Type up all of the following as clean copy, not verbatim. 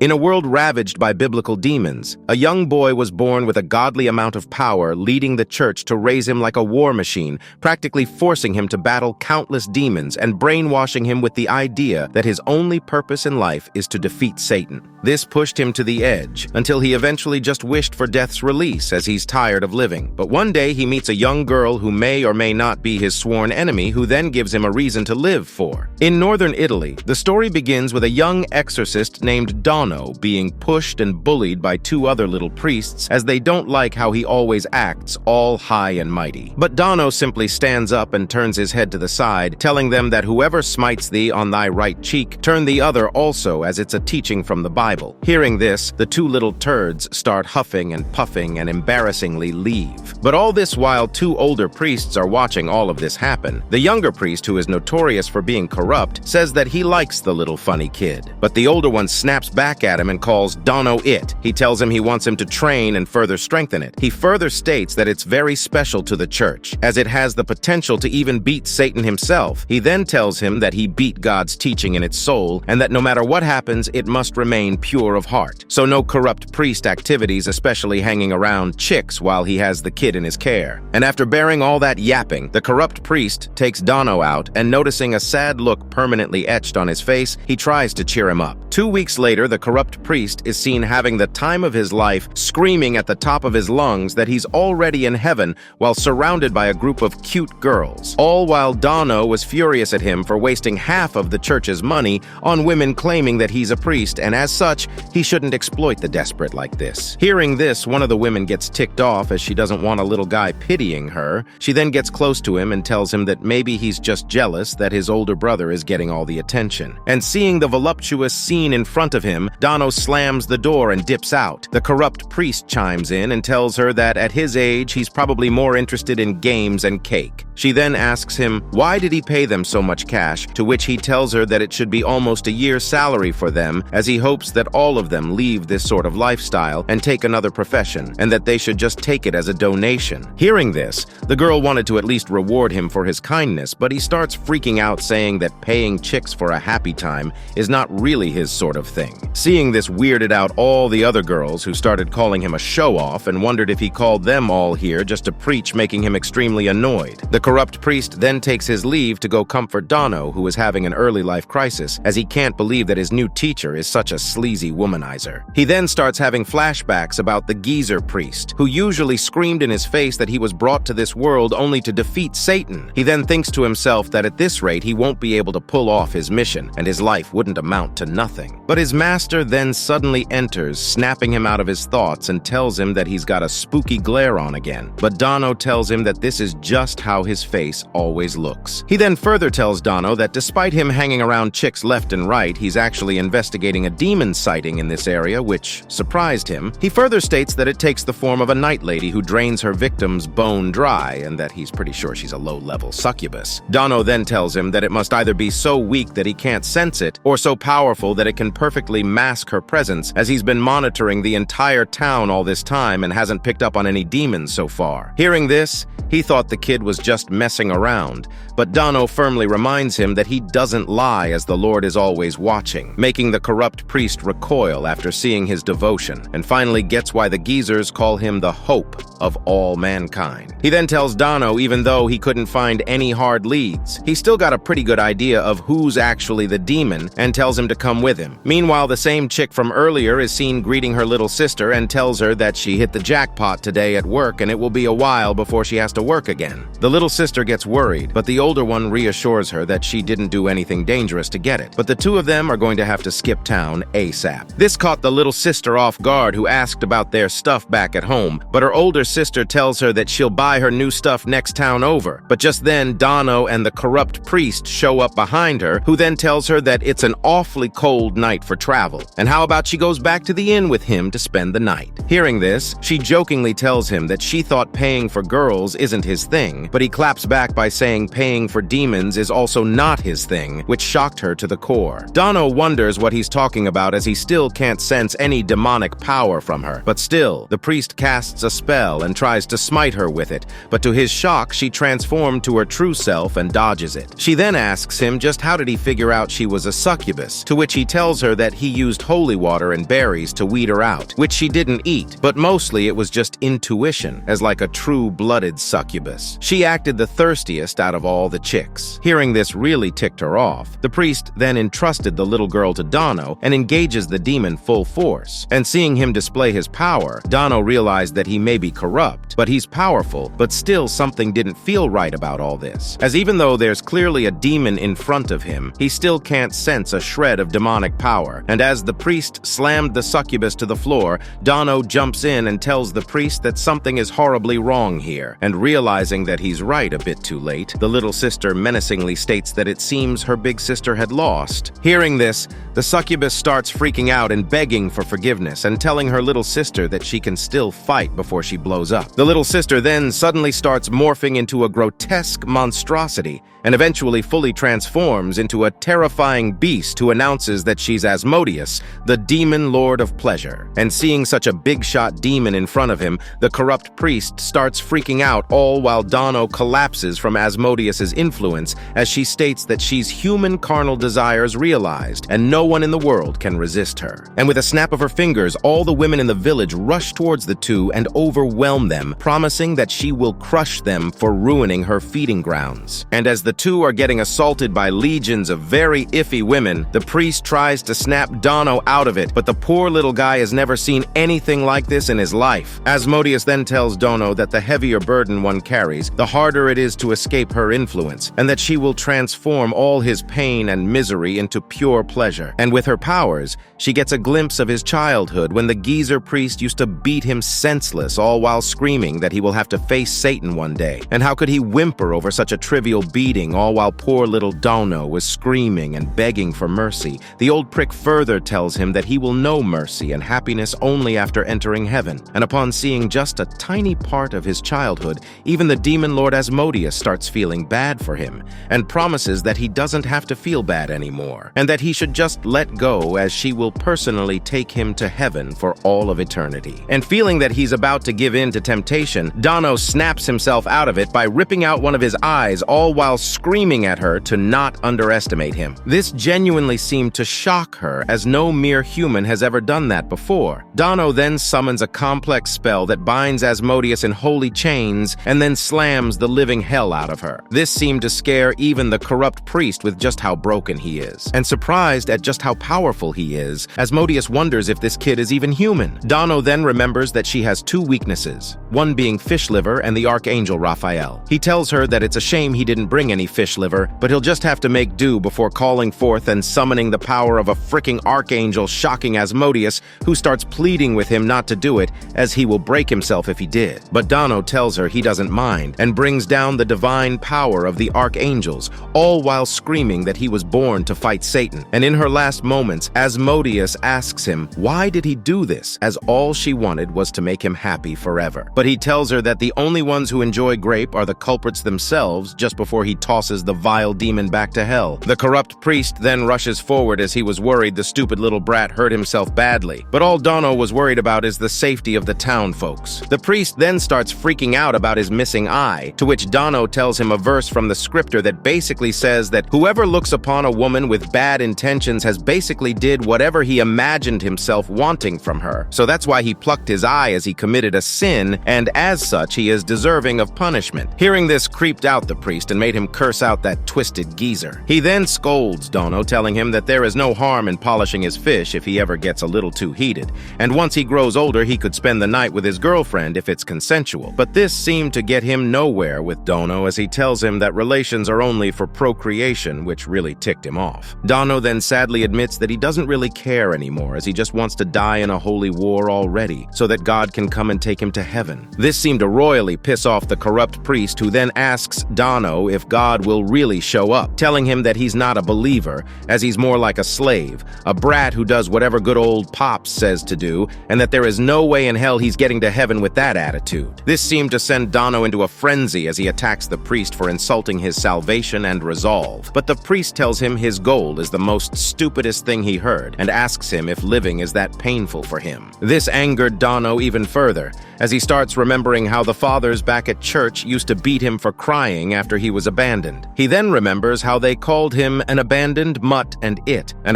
In a world ravaged by biblical demons, a young boy was born with a godly amount of power, leading the church to raise him like a war machine, practically forcing him to battle countless demons and brainwashing him with the idea that his only purpose in life is to defeat Satan. This pushed him to the edge, until he eventually just wished for death's release as he's tired of living. But one day he meets a young girl who may or may not be his sworn enemy, who then gives him a reason to live for. In northern Italy, the story begins with a young exorcist named Dono being pushed and bullied by two other little priests as they don't like how he always acts all high and mighty. But Dono simply stands up and turns his head to the side, telling them that whoever smites thee on thy right cheek, turn the other also, as it's a teaching from the Bible. Hearing this, the two little turds start huffing and puffing and embarrassingly leave. But all this while two older priests are watching all of this happen. The younger priest, who is notorious for being corrupt, says that he likes the little funny kid. But the older one snaps back at him and calls Dono it. He tells him he wants him to train and further strengthen it. He further states that it's very special to the church, as it has the potential to even beat Satan himself. He then tells him that he beat God's teaching in its soul, and that no matter what happens, it must remain pure of heart. So no corrupt priest activities, especially hanging around chicks while he has the kid in his care. And after bearing all that yapping, the corrupt priest takes Dono out, and noticing a sad look permanently etched on his face, he tries to cheer him up. 2 weeks later, the corrupt priest is seen having the time of his life, screaming at the top of his lungs that he's already in heaven while surrounded by a group of cute girls. All while Dono was furious at him for wasting half of the church's money on women claiming that he's a priest, and as such, he shouldn't exploit the desperate like this. Hearing this, one of the women gets ticked off as she doesn't want a little guy pitying her. She then gets close to him and tells him that maybe he's just jealous that his older brother is getting all the attention. And seeing the voluptuous scene in front of him, Dono slams the door and dips out. The corrupt priest chimes in and tells her that at his age, he's probably more interested in games and cake. She then asks him, why did he pay them so much cash, to which he tells her that it should be almost a year's salary for them, as he hopes that all of them leave this sort of lifestyle and take another profession, and that they should just take it as a donation. Hearing this, the girl wanted to at least reward him for his kindness, but he starts freaking out, saying that paying chicks for a happy time is not really his sort of thing. Seeing this weirded out all the other girls, who started calling him a show-off and wondered if he called them all here just to preach, making him extremely annoyed. The corrupt priest then takes his leave to go comfort Dono, who is having an early life crisis, as he can't believe that his new teacher is such a sleazy womanizer. He then starts having flashbacks about the geezer priest, who usually screamed in his face that he was brought to this world only to defeat Satan. He then thinks to himself that at this rate he won't be able to pull off his mission, and his life wouldn't amount to nothing. But his master then suddenly enters, snapping him out of his thoughts, and tells him that he's got a spooky glare on again. But Dono tells him that this is just how his face always looks. He then further tells Dono that despite him hanging around chicks left and right, he's actually investigating a demon sighting in this area, which surprised him. He further states that it takes the form of a night lady who drains her victims bone dry, and that he's pretty sure she's a low-level succubus. Dono then tells him that it must either be so weak that he can't sense it, or so powerful that it can perfectly mask her presence, as he's been monitoring the entire town all this time and hasn't picked up on any demons so far. Hearing this, he thought the kid was just messing around, but Dono firmly reminds him that he doesn't lie, as the Lord is always watching, making the corrupt priest recoil after seeing his devotion, and finally gets why the geezers call him the hope of all mankind. He then tells Dono, even though he couldn't find any hard leads, he still got a pretty good idea of who's actually the demon, and tells him to come with him. Meanwhile, the same chick from earlier is seen greeting her little sister and tells her that she hit the jackpot today at work and it will be a while before she has to work again. The little sister gets worried, but the older one reassures her that she didn't do anything dangerous to get it, but the two of them are going to have to skip town ASAP. This caught the little sister off guard, who asked about their stuff back at home, but her older sister tells her that she'll buy her new stuff next town over. But just then, Dono and the corrupt priest show up behind her, who then tells her that it's an awfully cold night for travel, and how about she goes back to the inn with him to spend the night. Hearing this, she jokingly tells him that she thought paying for girls isn't his thing, but he claps back by saying paying for demons is also not his thing, which shocked her to the core. Dono wonders what he's talking about, as he still can't sense any demonic power from her, but still, the priest casts a spell hell and tries to smite her with it, but to his shock, she transformed to her true self and dodges it. She then asks him just how did he figure out she was a succubus, to which he tells her that he used holy water and berries to weed her out, which she didn't eat, but mostly it was just intuition, as like a true-blooded succubus. She acted the thirstiest out of all the chicks. Hearing this really ticked her off. The priest then entrusted the little girl to Dono and engages the demon full force. And seeing him display his power, Dono realized that he may be corrupt, but he's powerful, but still something didn't feel right about all this. As even though there's clearly a demon in front of him, he still can't sense a shred of demonic power. And as the priest slammed the succubus to the floor, Dono jumps in and tells the priest that something is horribly wrong here. And realizing that he's right a bit too late, the little sister menacingly states that it seems her big sister had lost. Hearing this, the succubus starts freaking out and begging for forgiveness and telling her little sister that she can still fight before she blows up. The little sister then suddenly starts morphing into a grotesque monstrosity and eventually fully transforms into a terrifying beast who announces that she's Asmodeus, the demon lord of pleasure. And seeing such a big-shot demon in front of him, the corrupt priest starts freaking out, all while Dono collapses from Asmodeus's influence as she states that she's human carnal desires realized, and no one in the world can resist her. And with a snap of her fingers, all the women in the village rush towards the two and overwhelm them, promising that she will crush them for ruining her feeding grounds. And as the two are getting assaulted by legions of very iffy women, the priest tries to snap Dono out of it, but the poor little guy has never seen anything like this in his life. Asmodeus then tells Dono that the heavier burden one carries, the harder it is to escape her influence, and that she will transform all his pain and misery into pure pleasure. And with her powers, she gets a glimpse of his childhood when the geezer priest used to beat him senseless, all while screaming that he will have to face Satan one day. And how could he whimper over such a trivial beating, all while poor little Dono was screaming and begging for mercy? The old prick further tells him that he will know mercy and happiness only after entering heaven. And upon seeing just a tiny part of his childhood, even the demon lord Asmodeus starts feeling bad for him and promises that he doesn't have to feel bad anymore, and that he should just let go, as she will personally take him to heaven for all of eternity. And feeling that he's about to give in to temptation, Dono snaps himself out of it by ripping out one of his eyes, all while screaming at her to not underestimate him. This genuinely seemed to shock her, as no mere human has ever done that before. Dono then summons a complex spell that binds Asmodeus in holy chains and then slams the living hell out of her. This seemed to scare even the corrupt priest with just how broken he is. And surprised at just how powerful he is, Asmodeus wonders if this kid is even human. Dono then remembers that she has two weaknesses, one being fish liver and the archangel Raphael. He tells her that it's a shame he didn't bring any fish liver, but he'll just have to make do before calling forth and summoning the power of a fricking archangel, shocking Asmodeus, who starts pleading with him not to do it, as he will break himself if he did. But Dono tells her he doesn't mind and brings down the divine power of the archangels, all while screaming that he was born to fight Satan. And in her last moments, Asmodeus asks him why did he do this, as all she wanted was to make him happy forever. But he tells her that the only ones who enjoy grape are the culprits themselves, just before he tosses the vile demon back to hell. The corrupt priest then rushes forward, as he was worried the stupid little brat hurt himself badly. But all Dono was worried about is the safety of the town folks. The priest then starts freaking out about his missing eye, to which Dono tells him a verse from the scripture that basically says that whoever looks upon a woman with bad intentions has basically did whatever he imagined himself wanting from her. So that's why he plucked his eye, as he committed a sin, and as such he is deserving of punishment. Hearing this creeped out the priest and made him curse out that twisted geezer. He then scolds Dono, telling him that there is no harm in polishing his fish if he ever gets a little too heated, and once he grows older he could spend the night with his girlfriend if it's consensual. But this seemed to get him nowhere with Dono, as he tells him that relations are only for procreation, which really ticked him off. Dono then sadly admits that he doesn't really care anymore, as he just wants to die in a holy war already, so that God can come and take him to heaven. This seemed to royally piss off the corrupt priest, who then asks Dono if God will really show up, telling him that he's not a believer, as he's more like a slave, a brat who does whatever good old Pops says to do, and that there is no way in hell he's getting to heaven with that attitude. This seemed to send Dono into a frenzy, as he attacks the priest for insulting his salvation and resolve. But the priest tells him his gold is the most stupidest thing he heard, and asks him if living is that painful for him. This angered Dono even further, as as he starts remembering how the fathers back at church used to beat him for crying after he was abandoned. He then remembers how they called him an abandoned mutt and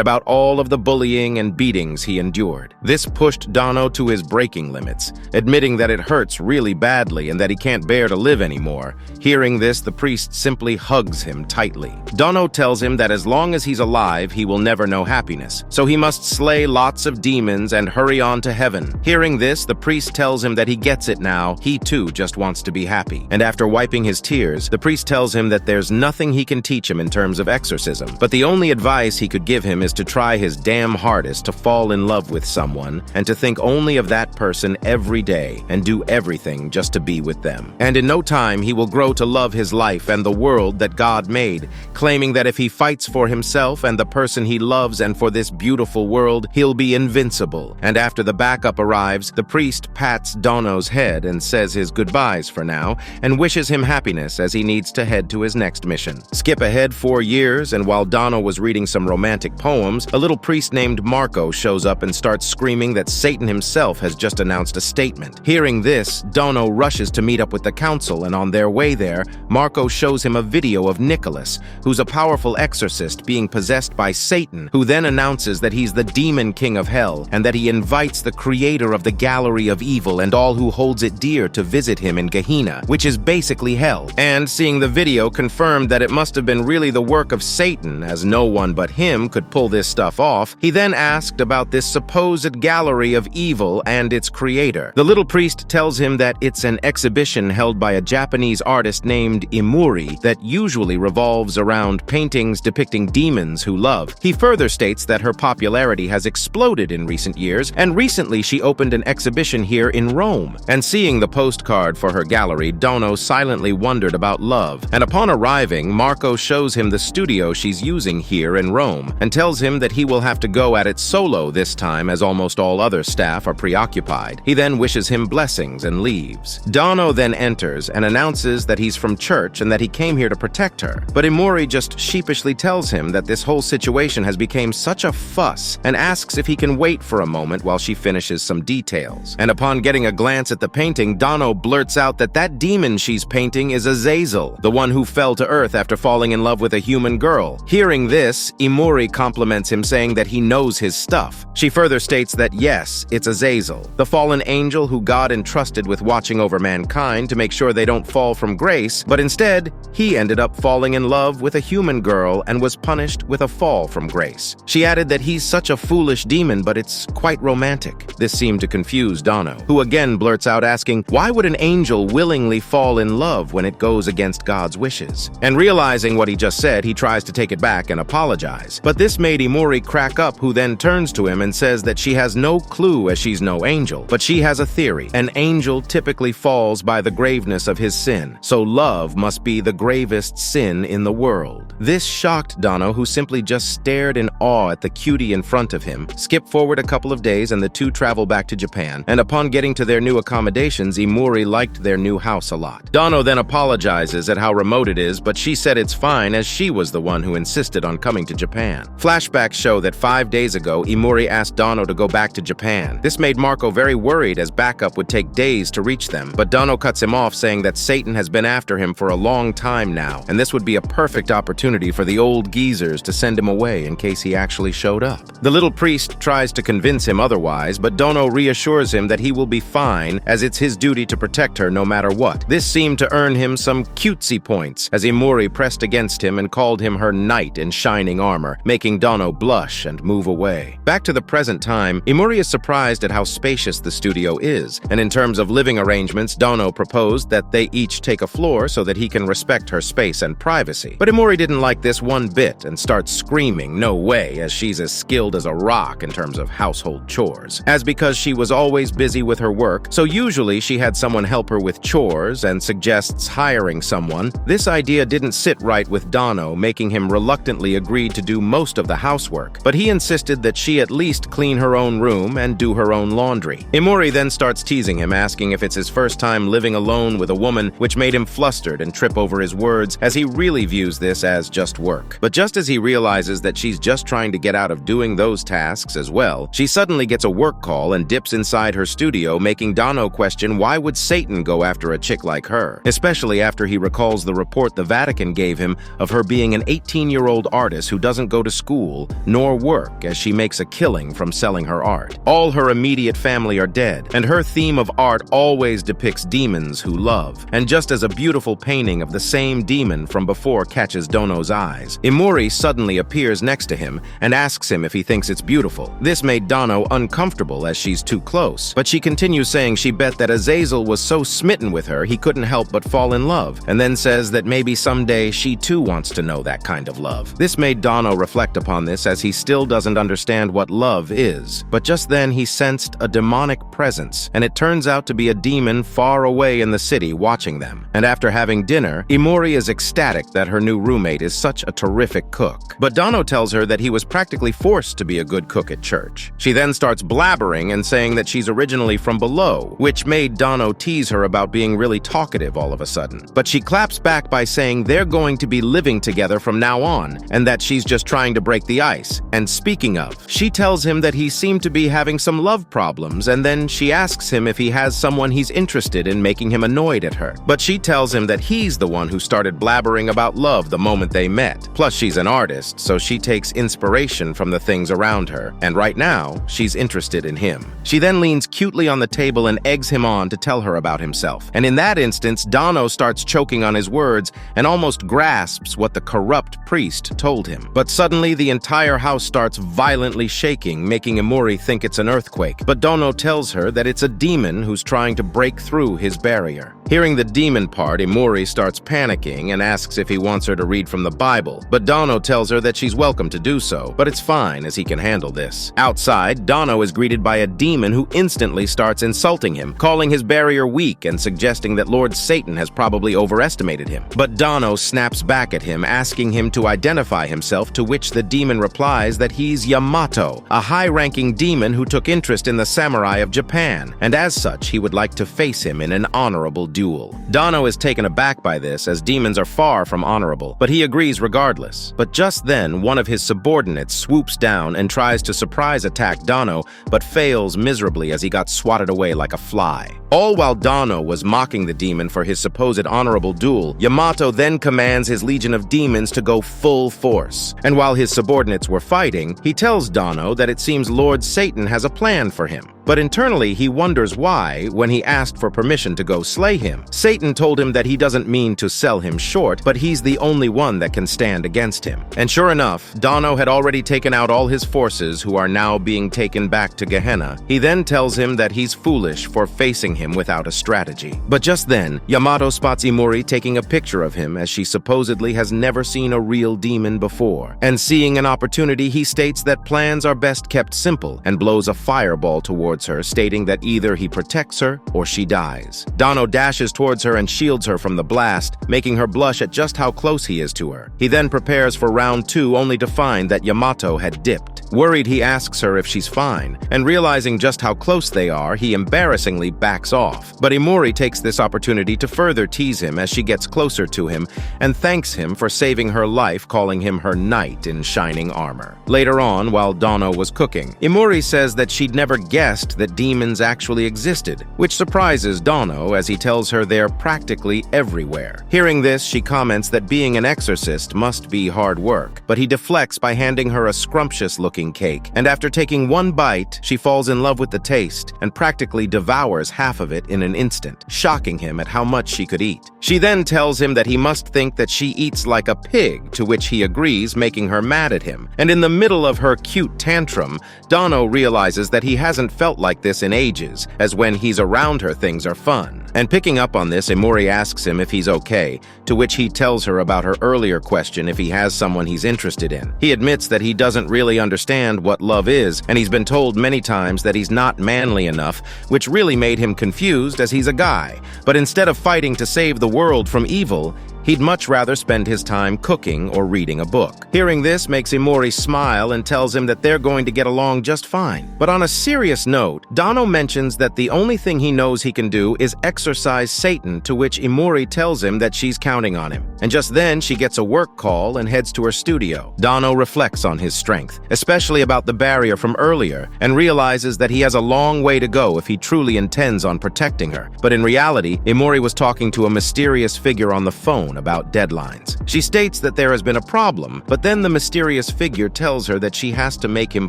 about all of the bullying and beatings he endured. This pushed Dono to his breaking limits, admitting that it hurts really badly and that he can't bear to live anymore. Hearing this, the priest simply hugs him tightly. Dono tells him that as long as he's alive, he will never know happiness, so he must slay lots of demons and hurry on to heaven. Hearing this, the priest tells him that he gets it now. He too just wants to be happy. And after wiping his tears, the priest tells him that there's nothing he can teach him in terms of exorcism, but the only advice he could give him is to try his damn hardest to fall in love with someone and to think only of that person every day and do everything just to be with them. And in no time, he will grow to love his life and the world that God made, claiming that if he fights for himself and the person he loves and for this beautiful world, he'll be invincible. And after the backup arrives, the priest pats Dono's head and says his goodbyes for now and wishes him happiness as he needs to head to his next mission. Skip ahead 4 years, and while Dono was reading some romantic poems, a little priest named Marco shows up and starts screaming that Satan himself has just announced a statement. Hearing this, Dono rushes to meet up with the council, and on their way there, Marco shows him a video of Nicholas, who's a powerful exorcist being possessed by Satan, who then announces that he's the demon king of hell and that he invites the creator of the gallery of evil and all who holds it dear to visit him in Gehenna, which is basically hell. And seeing the video confirmed that it must have been really the work of Satan, as no one but him could pull this stuff off. He then asked about this supposed gallery of evil and its creator. The little priest tells him that it's an exhibition held by a Japanese artist named Imuri that usually revolves around paintings depicting demons who love. He further states that her popularity has exploded in recent years, and recently she opened an exhibition here in Rome. And seeing the postcard for her gallery, Dono silently wondered about love. And upon arriving, Marco shows him the studio she's using here in Rome and tells him that he will have to go at it solo this time as almost all other staff are preoccupied. He then wishes him blessings and leaves. Dono then enters and announces that he's from church and that he came here to protect her. But Imuri just sheepishly tells him that this whole situation has become such a fuss and asks if he can wait for a moment while she finishes some details. And upon getting a glance at the painting, Dono blurts out that that demon she's painting is Azazel, the one who fell to earth after falling in love with a human girl. Hearing this, Imuri compliments him, saying that he knows his stuff. She further states that yes, it's Azazel, the fallen angel who God entrusted with watching over mankind to make sure they don't fall from grace, but instead, he ended up falling in love with a human girl and was punished with a fall from grace. She added that he's such a foolish demon, but it's quite romantic. This seemed to confuse Dono, who again blurts out asking, why would an angel willingly fall in love when it goes against God's wishes? And realizing what he just said, he tries to take it back and apologize. But this made Imuri crack up, who then turns to him and says that she has no clue as she's no angel, but she has a theory. An angel typically falls by the graveness of his sin, so love must be the gravest sin in the world. This shocked Dono, who simply just stared in awe at the cutie in front of him. Skip forward a couple of days and the two travel back to Japan, and upon getting to their new accommodations, Imuri liked their new house a lot. Dono then apologizes at how remote it is, but she said it's fine as she was the one who insisted on coming to Japan. Flashbacks show that 5 days ago, Imuri asked Dono to go back to Japan. This made Marco very worried as backup would take days to reach them, but Dono cuts him off, saying that Satan has been after him for a long time now, and this would be a perfect opportunity for the old geezers to send him away in case he actually showed up. The little priest tries to convince him otherwise, but Dono reassures him that he will be fine as it's his duty to protect her no matter what. This seemed to earn him some cutesy points as Imuri pressed against him and called him her knight in shining armor, making Dono blush and move away. Back to the present time, Imuri is surprised at how spacious the studio is, and in terms of living arrangements, Dono proposed that they each take a floor so that he can respect her space and privacy. But Imuri didn't like this one bit and starts screaming no way, as she's as skilled as a rock in terms of household chores. As because she was always busy with her work, so usually she had someone help her with chores and suggests hiring someone, this idea didn't sit right with Dono, making him reluctantly agree to do most of the housework, but he insisted that she at least clean her own room and do her own laundry. Imuri then starts teasing him, asking if it's his first time living alone with a woman, which made him flustered and trip over his words, as he really views this as just work. But just as he realizes that she's just trying to get out of doing those tasks as well, she suddenly gets a work call and dips inside her studio, making Dano question why would Satan go after a chick like her, especially after he recalls the report the Vatican gave him of her being an 18-year-old artist who doesn't go to school nor work as she makes a killing from selling her art. All her immediate family are dead, and her theme of art always depicts demons who love. And just as a beautiful painting of the same demon from before catches Dono's eyes, Imori suddenly appears next to him and asks him if he thinks it's beautiful. This made Dono uncomfortable as she's too close, but she continues saying she bet that Azazel was so smitten with her he couldn't help but fall in love, and then says that maybe someday she too wants to know that kind of love. This made Dono reflect upon this as he still doesn't understand what love is. But just then he sensed a demonic presence, and it turns out to be a demon far away in the city watching them. And after having dinner, Imori is ecstatic that her new roommate is such a terrific cook. But Dono tells her that he was practically forced to be a good cook at church. She then starts blabbering and saying that she's originally from below, which made Dono tease her about being really talkative all of a sudden. But she claps back by saying they're going to be living together from now on, and that she's just trying to break the ice. And speaking of, she tells him that he seemed to be having some love problems, and then she asks him if he has someone he's interested in, making him annoyed at her. But she tells him that he's the one who started blabbering about love the moment they met. Plus, she's an artist, so she takes inspiration from the things around her, and right now, she's interested in him. She then leans cutely on the table and eggs him on to tell her about himself. And in that instance, Dono starts choking on his words and almost grasps what the corrupt priest told him. But suddenly, the entire house starts violently shaking, making Imori think it's an earthquake. But Dono tells her that it's a demon who's trying to break through his barrier. Hearing the demon part, Imori starts panicking and asks if he wants her to read from the Bible. But Dono tells her that she's welcome to do so, but it's fine as he can handle this. Outside, Dono is greeted by a demon who instantly starts insulting him, calling his barrier weak and suggesting that Lord Satan has probably overestimated him. But Dono snaps back at him, asking him to identify himself, to which the demon replies that he's Yamato, a high-ranking demon who took interest in the samurai of Japan, and as such, he would like to face him in an honorable duel. Dono is taken aback by this, as demons are far from honorable, but he agrees regardless. But just then, one of his subordinates swoops down and tries to surprise attack Dono, but fails miserably as he got swatted away like a fly. All while Dono was mocking the demon for his supposed honorable duel, Yamato then commands his legion of demons to go full force. And while his subordinates were fighting, he tells Dono that it seems Lord Satan has a plan for him. But internally, he wonders why, when he asked for permission to go slay him, Satan told him that he doesn't mean to sell him short, but he's the only one that can stand against him. And sure enough, Dono had already taken out all his forces, who are now being taken back to Gehenna. He then tells him that he's foolish for facing him without a strategy. But just then, Yamato spots Imori taking a picture of him, as she supposedly has never seen a real demon before. And seeing an opportunity, he states that plans are best kept simple, and blows a fireball towards her, stating that either he protects her or she dies. Dono dashes towards her and shields her from the blast, making her blush at just how close he is to her. He then prepares for round 2, only to find that Yamato had dipped. Worried, he asks her if she's fine, and realizing just how close they are, he embarrassingly backs off. But Imori takes this opportunity to further tease him as she gets closer to him, and thanks him for saving her life, calling him her knight in shining armor. Later on, while Dono was cooking, Imori says that she'd never guessed that demons actually existed, which surprises Dono as he tells her they're practically everywhere. Hearing this, she comments that being an exorcist must be hard work, but he deflects by handing her a scrumptious-looking cake, and after taking one bite, she falls in love with the taste and practically devours half of it in an instant, shocking him at how much she could eat. She then tells him that he must think that she eats like a pig, to which he agrees, making her mad at him. And in the middle of her cute tantrum, Dono realizes that he hasn't felt like this in ages, as when he's around her, things are fun. And picking up on this, Imori asks him if he's okay, to which he tells her about her earlier question if he has someone he's interested in. He admits that he doesn't really understand what love is, and he's been told many times that he's not manly enough, which really made him confused as he's a guy. But instead of fighting to save the world from evil, He'd much rather spend his time cooking or reading a book. Hearing this makes Imori smile and tells him that they're going to get along just fine. But on a serious note, Dano mentions that the only thing he knows he can do is exorcise Satan, to which Imori tells him that she's counting on him. And just then, she gets a work call and heads to her studio. Dano reflects on his strength, especially about the barrier from earlier, and realizes that he has a long way to go if he truly intends on protecting her. But in reality, Imori was talking to a mysterious figure on the phone about deadlines. She states that there has been a problem, but then the mysterious figure tells her that she has to make him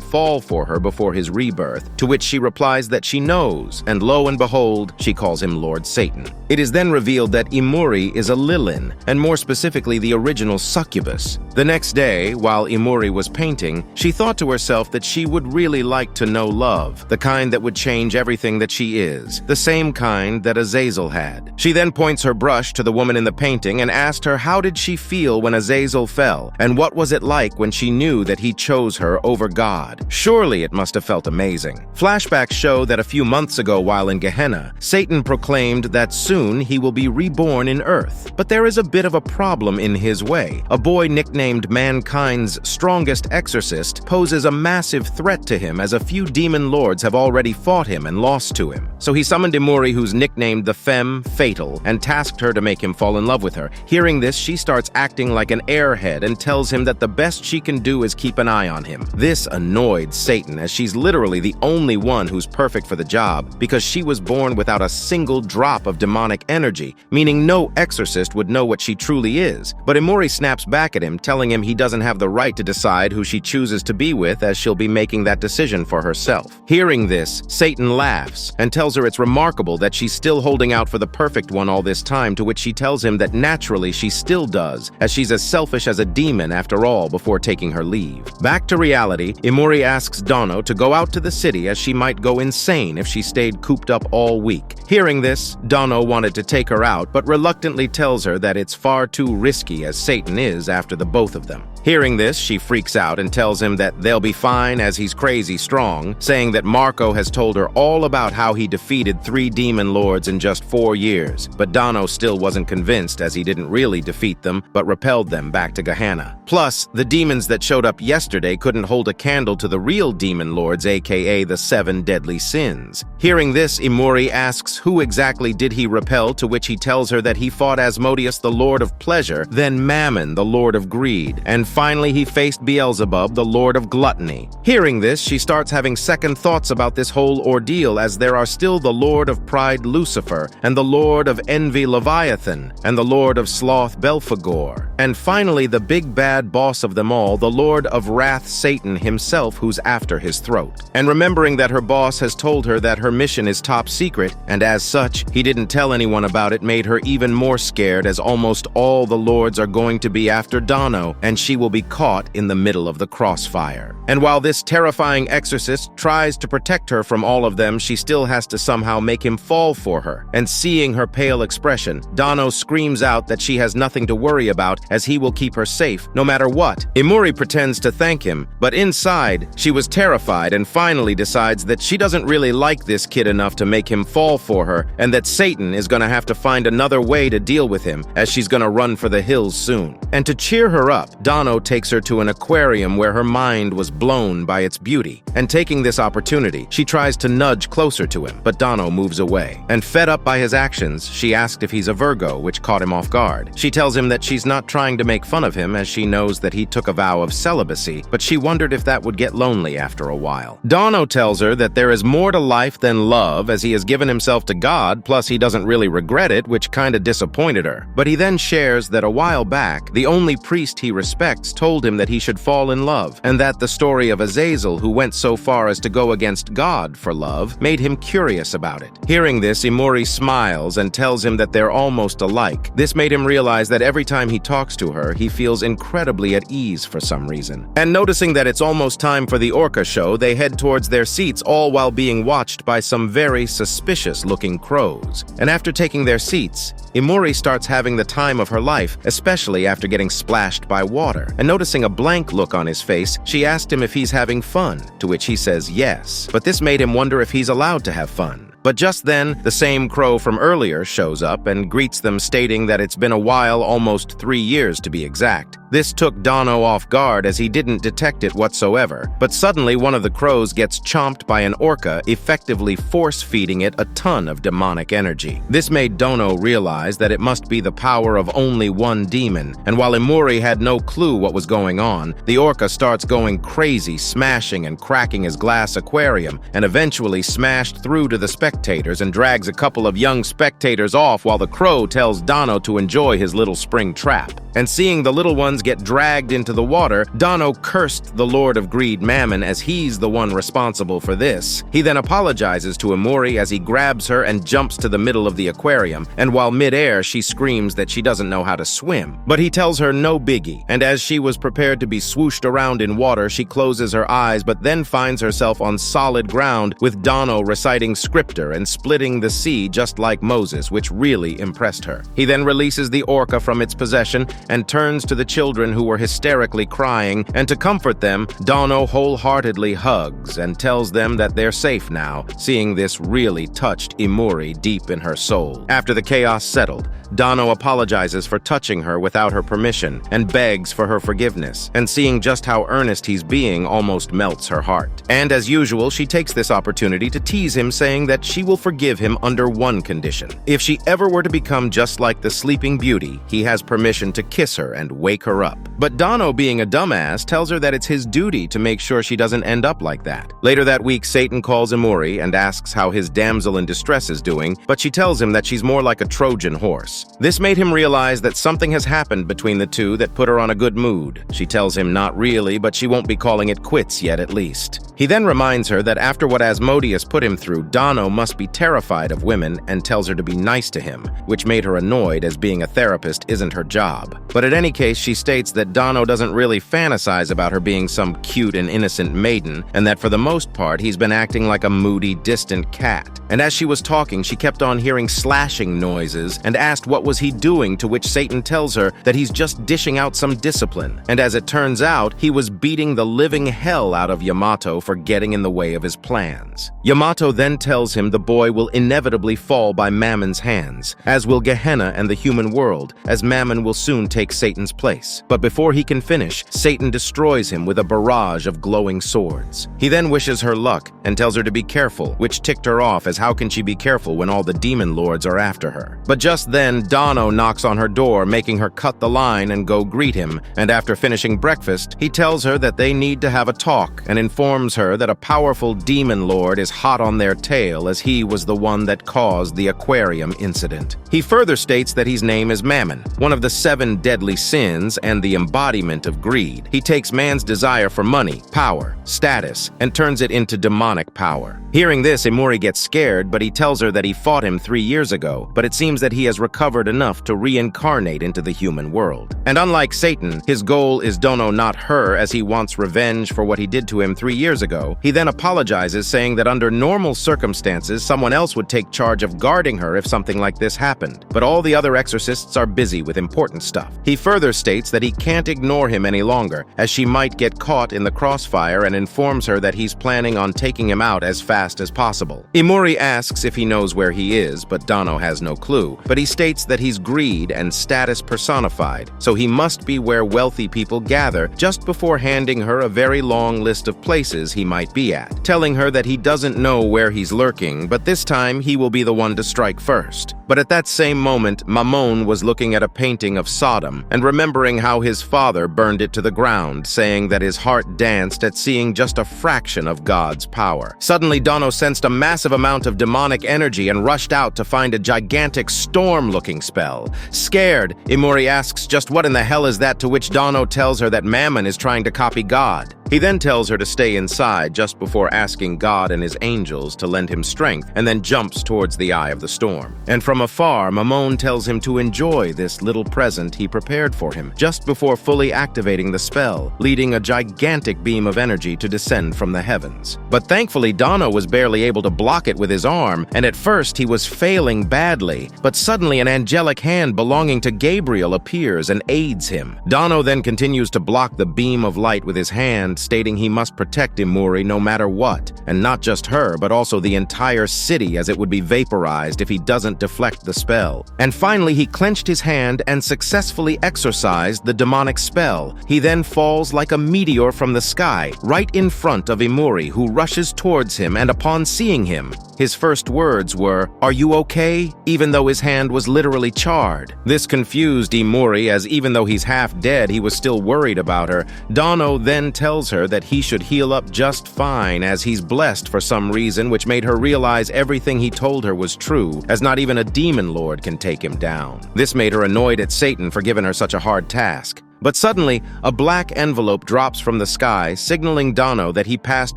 fall for her before his rebirth, to which she replies that she knows, and lo and behold, she calls him Lord Satan. It is then revealed that Imori is a Lilin, and more specifically the original succubus. The next day, while Imori was painting, she thought to herself that she would really like to know love, the kind that would change everything that she is, the same kind that Azazel had. She then points her brush to the woman in the painting and asked her how did she feel when Azazel fell, and what was it like when she knew that he chose her over God. Surely it must have felt amazing. Flashbacks show that a few months ago while in Gehenna, Satan proclaimed that soon he will be reborn in Earth. But there is a bit of a problem in his way. A boy nicknamed mankind's strongest exorcist poses a massive threat to him, as a few demon lords have already fought him and lost to him. So he summoned Imori, who's nicknamed the Femme Fatal, and tasked her to make him fall in love with her. Hearing this, she starts acting like an airhead and tells him that the best she can do is keep an eye on him. This annoyed Satan, as she's literally the only one who's perfect for the job, because she was born without a single drop of demonic energy, meaning no exorcist would know what she truly is. But Imori snaps back at him, telling him he doesn't have the right to decide who she chooses to be with, as she'll be making that decision for herself. Hearing this, Satan laughs and tells her it's remarkable that she's still holding out for the perfect one all this time, to which she tells him that naturally she still does, as she's as selfish as a demon after all, before taking her leave. Back to reality, Imori asks Dano to go out to the city, as she might go insane if she stayed cooped up all week. Hearing this, Dano wanted to take her out, but reluctantly tells her that it's far too risky, as Satan is after the both of them. Hearing this, she freaks out and tells him that they'll be fine as he's crazy strong, saying that Marco has told her all about how he defeated 3 demon lords in just 4 years. But Dano still wasn't convinced, as he didn't really defeat them, but repelled them back to Gehenna. Plus, the demons that showed up yesterday couldn't hold a candle to the real demon lords, aka the 7 deadly sins. Hearing this, Imori asks who exactly did he repel, to which he tells her that he fought Asmodeus, the lord of pleasure, then Mammon, the lord of greed, and finally he faced Beelzebub, the lord of gluttony. Hearing this, she starts having second thoughts about this whole ordeal, as there are still the lord of pride Lucifer, and the lord of envy Leviathan, and the lord of sloth Belphegor, and finally the big bad boss of them all, the lord of wrath Satan himself, who's after his throat. And remembering that her boss has told her that her mission is top secret, and as such, he didn't tell anyone about it, made her even more scared, as almost all the lords are going to be after Dano, and she will be caught in the middle of the crossfire. And while this terrifying exorcist tries to protect her from all of them, she still has to somehow make him fall for her. And seeing her pale expression, Dano screams out that she has nothing to worry about, as he will keep her safe no matter what. Imori pretends to thank him, but inside, she was terrified and finally decides that she doesn't really like this kid enough to make him fall for her, and that Satan is gonna have to find another way to deal with him, as she's gonna run for the hills soon. And to cheer her up, Dano takes her to an aquarium where her mind was blown by its beauty. And taking this opportunity, she tries to nudge closer to him, but Dano moves away. And fed up by his actions, she asked if he's a Virgo, which caught him off guard. She tells him that she's not trying to make fun of him, as she knows that he took a vow of celibacy, but she wondered if that would get lonely after a while. Dano tells her that there is more to life than love, as he has given himself to God, plus he doesn't really regret it, which kinda disappointed her. But he then shares that a while back, the only priest he respects told him that he should fall in love, and that the story of Azazel, who went so far as to go against God for love, made him curious about it. Hearing this, Imori smiles and tells him that they're almost alike. This made him realize that every time he talks to her, he feels incredibly at ease for some reason. And noticing that it's almost time for the orca show, they head towards their seats, all while being watched by some very suspicious-looking crows. And after taking their seats, Imori starts having the time of her life, especially after getting splashed by water. And noticing a blank look on his face, she asked him if he's having fun, to which he says yes. But this made him wonder if he's allowed to have fun. But just then, the same crow from earlier shows up and greets them, stating that it's been a while, almost 3 years to be exact. This took Dono off guard as he didn't detect it whatsoever, but suddenly one of the crows gets chomped by an orca, effectively force-feeding it a ton of demonic energy. This made Dono realize that it must be the power of only one demon, and while Emori had no clue what was going on, the orca starts going crazy, smashing and cracking his glass aquarium, and eventually smashed through to the spectators and drags a couple of young spectators off while the crow tells Dono to enjoy his little spring trap. And seeing the little ones get dragged into the water, Dono cursed the Lord of Greed, Mammon, as he's the one responsible for this. He then apologizes to Emori as he grabs her and jumps to the middle of the aquarium, and while mid-air, she screams that she doesn't know how to swim. But he tells her no biggie, and as she was prepared to be swooshed around in water, she closes her eyes but then finds herself on solid ground with Dono reciting scripture and splitting the sea just like Moses, which really impressed her. He then releases the orca from its possession and turns to the children who were hysterically crying, and to comfort them, Dono wholeheartedly hugs and tells them that they're safe now. Seeing this really touched Emori deep in her soul. After the chaos settled, Dono apologizes for touching her without her permission and begs for her forgiveness, and seeing just how earnest he's being almost melts her heart. And as usual, she takes this opportunity to tease him, saying that she will forgive him under one condition. If she ever were to become just like the Sleeping Beauty, he has permission to kiss her and wake her up. But Dono, being a dumbass, tells her that it's his duty to make sure she doesn't end up like that. Later that week, Satan calls Emori and asks how his damsel in distress is doing, but she tells him that she's more like a Trojan horse. This made him realize that something has happened between the two that put her on a good mood. She tells him not really, but she won't be calling it quits yet at least. He then reminds her that after what Asmodeus put him through, Dono must be terrified of women and tells her to be nice to him, which made her annoyed as being a therapist isn't her job. But in any case, she states that Dono doesn't really fantasize about her being some cute and innocent maiden, and that for the most part, he's been acting like a moody, distant cat. And as she was talking, she kept on hearing slashing noises and asked what was he doing, to which Satan tells her that he's just dishing out some discipline. And as it turns out, he was beating the living hell out of Yamato for getting in the way of his plans. Yamato then tells him the boy will inevitably fall by Mammon's hands, as will Gehenna and the human world, as Mammon will soon take Satan's place. But before he can finish, Satan destroys him with a barrage of glowing swords. He then wishes her luck and tells her to be careful, which ticked her off, as how can she be careful when all the demon lords are after her? But just then, Dono knocks on her door, making her cut the line and go greet him, and after finishing breakfast, he tells her that they need to have a talk and informs her that a powerful demon lord is hot on their tail, as he was the one that caused the aquarium incident. He further states that his name is Mammon, one of the 7 deadly sins and the embodiment of greed. He takes man's desire for money, power, status, and turns it into demonic power. Hearing this, Emori gets scared, but he tells her that he fought him 3 years ago, but it seems that he has recovered enough to reincarnate into the human world. And unlike Satan, his goal is Dono, not her, as he wants revenge for what he did to him 3 years ago. He then apologizes, saying that under normal circumstances, someone else would take charge of guarding her if something like this happened, but all the other exorcists are busy with important stuff. He further states that he can't ignore him any longer, as she might get caught in the crossfire, and informs her that he's planning on taking him out as fast as possible. Emori asks if he knows where he is, but Dono has no clue, but he states that he's greed and status personified, so he must be where wealthy people gather, just before handing her a very long list of places he might be at, telling her that he doesn't know where he's lurking, but this time he will be the one to strike first. But at that same moment, Mammon was looking at a painting of Sodom and remembering how his father burned it to the ground, saying that his heart danced at seeing just a fraction of God's power. Suddenly, Dono sensed a massive amount of demonic energy and rushed out to find a gigantic storm-looking spell. Scared, Emori asks just what in the hell is that, to which Dono tells her that Mammon is trying to copy God. He then tells her to stay inside just before asking God and his angels to lend him strength, and then jumps towards the eye of the storm. And from afar, Mammon tells him to enjoy this little present he prepared for him, just before fully activating the spell, leading a gigantic beam of energy to descend from the heavens. But thankfully, Dono was barely able to block it with his arm, and at first he was failing badly, but suddenly an angelic hand belonging to Gabriel appears and aids him. Dono then continues to block the beam of light with his hand, statement stating he must protect Imuri no matter what, and not just her, but also the entire city, as it would be vaporized if he doesn't deflect the spell. And finally, he clenched his hand and successfully exorcised the demonic spell. He then falls like a meteor from the sky, right in front of Imuri, who rushes towards him, and upon seeing him, his first words were, "Are you okay?" even though his hand was literally charred. This confused Imuri, as even though he's half dead, he was still worried about her. Dono then tells her that he should heal up just fine, as he's blessed for some reason, which made her realize everything he told her was true, as not even a demon lord can take him down. This made her annoyed at Satan for giving her such a hard task. But suddenly, a black envelope drops from the sky, signaling Dono that he passed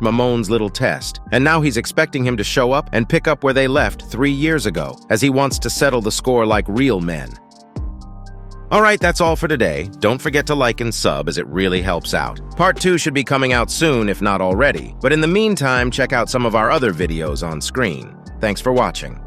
Mamon's little test, and now he's expecting him to show up and pick up where they left 3 years ago, as he wants to settle the score like real men. Alright, that's all for today. Don't forget to like and sub, as it really helps out. Part 2 should be coming out soon, if not already. But in the meantime, check out some of our other videos on screen. Thanks for watching.